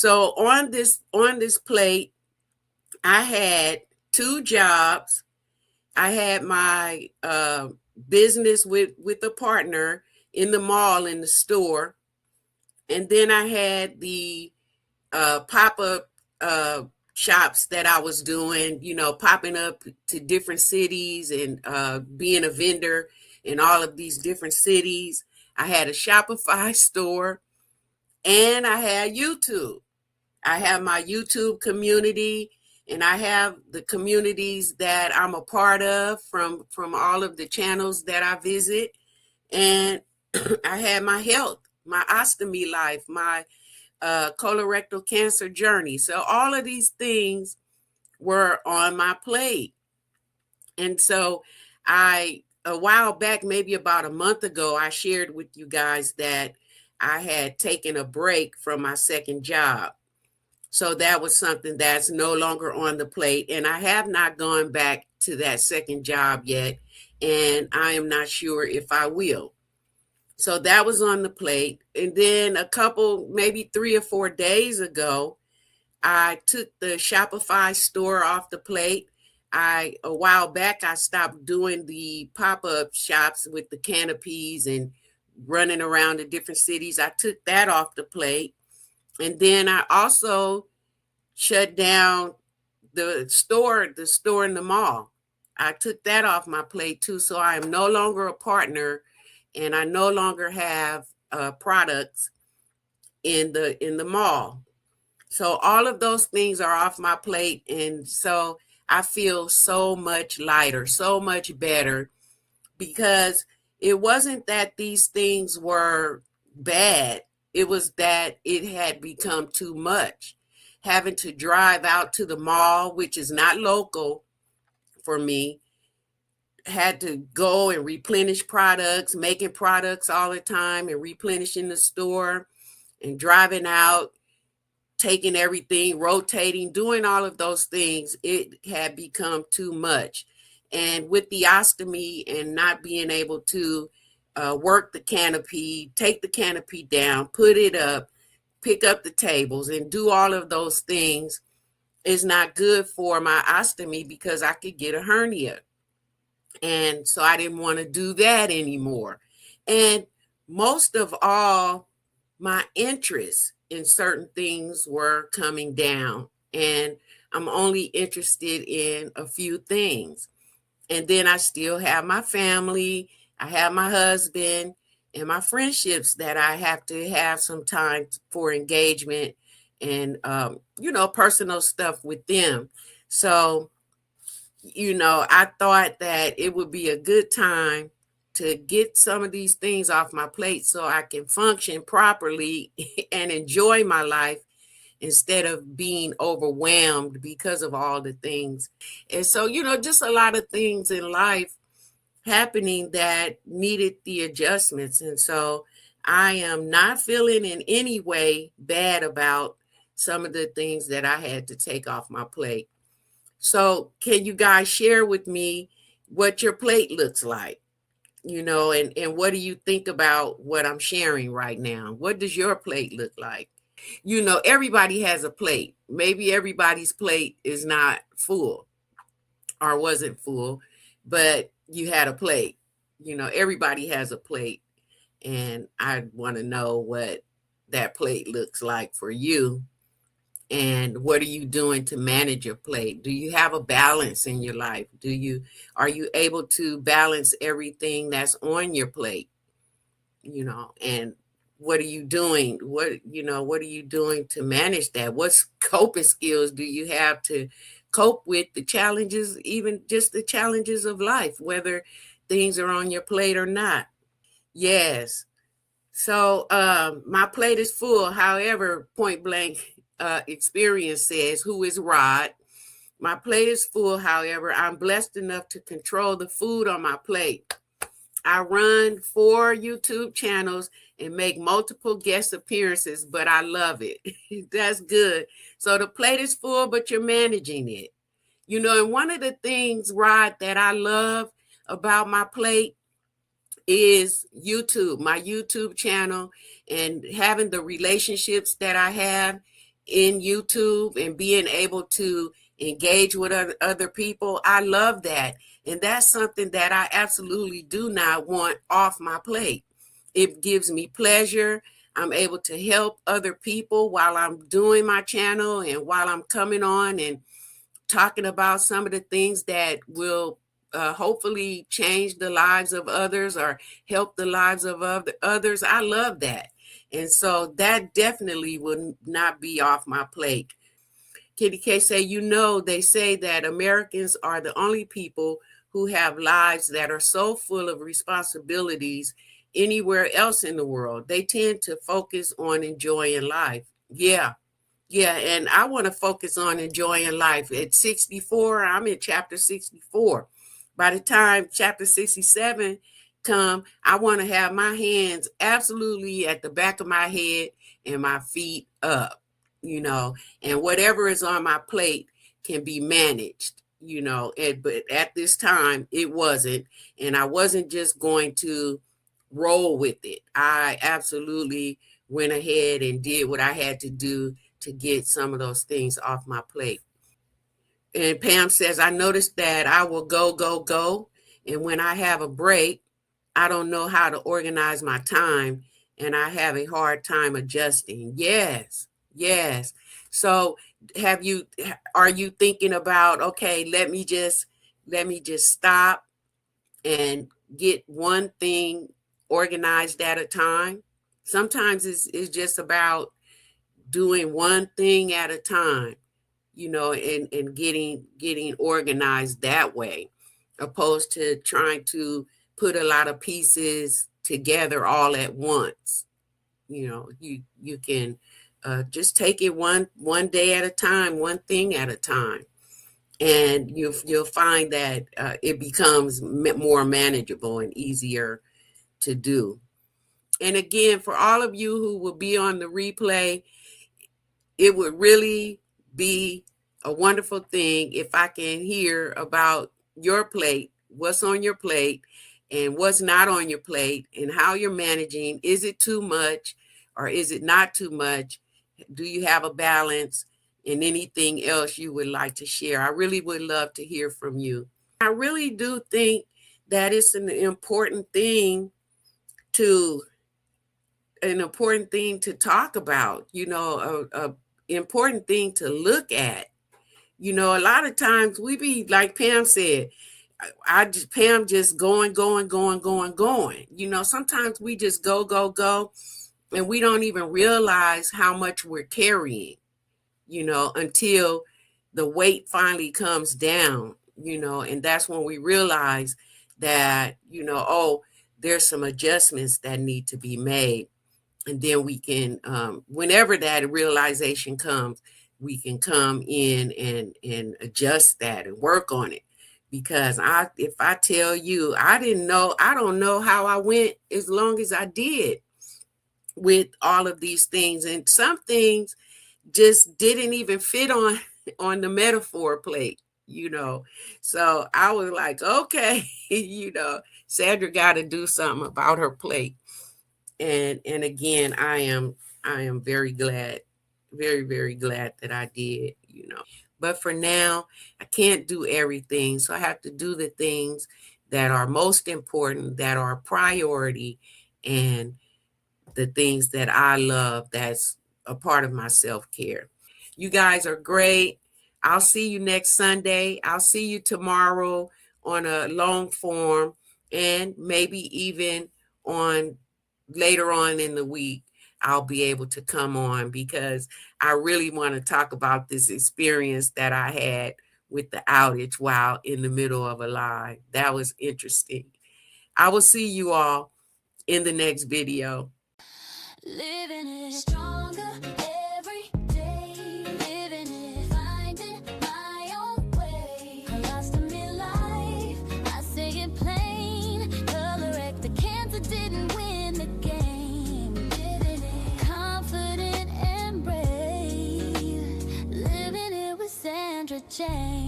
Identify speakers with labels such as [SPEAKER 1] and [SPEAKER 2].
[SPEAKER 1] So on this plate, I had 2 jobs. I had my business with a partner in the mall, in the store. And then I had the pop-up uh, shops that I was doing, popping up to different cities and being a vendor in all of these different cities. I had a Shopify store, and I had YouTube. I have my YouTube community, and I have the communities that I'm a part of from all of the channels that I visit. And I had my health, my ostomy life, my colorectal cancer journey. So all of these things were on my plate. And so a while back, maybe about a month ago, I shared with you guys that I had taken a break from my second job. So that was something that's no longer on the plate. And I have not gone back to that second job yet. And I am not sure if I will. So that was on the plate. And then a couple, maybe 3 or 4 days ago, I took the Shopify store off the plate. A while back, I stopped doing the pop-up shops with the canopies and running around the different cities. I took that off the plate. And then I also shut down the store in the mall. I took that off my plate too. So I am no longer a partner, and I no longer have products in the mall. So all of those things are off my plate. And so I feel so much lighter, so much better, because it wasn't that these things were bad. It was that it had become too much. Having to drive out to the mall, which is not local for me, had to go and replenish products, making products all the time and replenishing the store and driving out, taking everything, rotating, doing all of those things. It had become too much. And with the ostomy and not being able to work the canopy, take the canopy down, put it up, pick up the tables, and do all of those things is not good for my ostomy, because I could get a hernia. And so I didn't want to do that anymore. And most of all, my interest in certain things were coming down, and I'm only interested in a few things. And then I still have my family, I have my husband, and my friendships that I have to have some time for engagement and, personal stuff with them. So, I thought that it would be a good time to get some of these things off my plate so I can function properly and enjoy my life instead of being overwhelmed because of all the things. And so, just a lot of things in life happening that needed the adjustments. And so I am not feeling in any way bad about some of the things that I had to take off my plate. So can you guys share with me what your plate looks like? And what do you think about what I'm sharing right now? What does your plate look like? Everybody has a plate. Maybe everybody's plate is not full or wasn't full, but you had a plate. Everybody has a plate. And I want to know what that plate looks like for you. And what are you doing to manage your plate? Do you have a balance in your life? Are you able to balance everything that's on your plate? And what are you doing? What are you doing to manage that? What coping skills do you have to cope with the challenges, even just the challenges of life, whether things are on your plate or not? Yes. So my plate is full. However, point blank experience says, who is Rod? My plate is full. However, I'm blessed enough to control the food on my plate. I run 4 YouTube channels and make multiple guest appearances, but I love it. That's good. So the plate is full, but you're managing it. And one of the things, Rod, that I love about my plate is YouTube, my YouTube channel, and having the relationships that I have. in YouTube and being able to engage with other people. I love that. And that's something that I absolutely do not want off my plate. It gives me pleasure. I'm able to help other people while I'm doing my channel and while I'm coming on and talking about some of the things that will hopefully change the lives of others or help the lives of others. I love that. And so that definitely will not be off my plate. Kitty K say, they say that Americans are the only people who have lives that are so full of responsibilities anywhere else in the world. They tend to focus on enjoying life. Yeah. Yeah, and I want to focus on enjoying life. At 64, I'm in chapter 64. By the time chapter 67 come, I want to have my hands absolutely at the back of my head and my feet up, and whatever is on my plate can be managed, but at this time it wasn't, and I wasn't just going to roll with it. I absolutely went ahead and did what I had to do to get some of those things off my plate. And Pam says, I noticed that I will go, go, go. And when I have a break, I don't know how to organize my time and I have a hard time adjusting. Yes, yes. So are you thinking about, okay, let me just stop and get one thing organized at a time? Sometimes it's just about doing one thing at a time, and getting organized that way, opposed to trying to put a lot of pieces together all at once. You can just take it one day at a time, one thing at a time, and you'll find that it becomes more manageable and easier to do. And again, for all of you who will be on the replay, it would really be a wonderful thing if I can hear about your plate, what's on your plate and what's not on your plate, and how you're managing. Is it too much or is it not too much? Do you have a balance? And anything else you would like to share? I really would love to hear from you. I really do think that it's an important thing to talk about, a important thing to look at. A lot of times we be like Pam said, Pam just going. Sometimes we just go, and we don't even realize how much we're carrying, until the weight finally comes down, and that's when we realize that, there's some adjustments that need to be made. And then we can, whenever that realization comes, we can come in and adjust that and work on it. Because if I tell you, I don't know how I went as long as I did with all of these things. And some things just didn't even fit on the metaphor plate, So I was like, okay, Sandra got to do something about her plate. And again, I am very glad, very, very glad that I did, But for now, I can't do everything. So I have to do the things that are most important, that are a priority, and the things that I love, that's a part of my self-care. You guys are great. I'll see you next Sunday. I'll see you tomorrow on a long form, and maybe even on later on in the week, I'll be able to come on, because I really want to talk about this experience that I had with the outage while in the middle of a live. That was interesting. I will see you all in the next video.
[SPEAKER 2] Living it stronger every day, living it, finding my own way. Ostomy life, I say it plain. Colorectal cancer didn't win the game. Living it, confident and brave. Living it with Sandra J.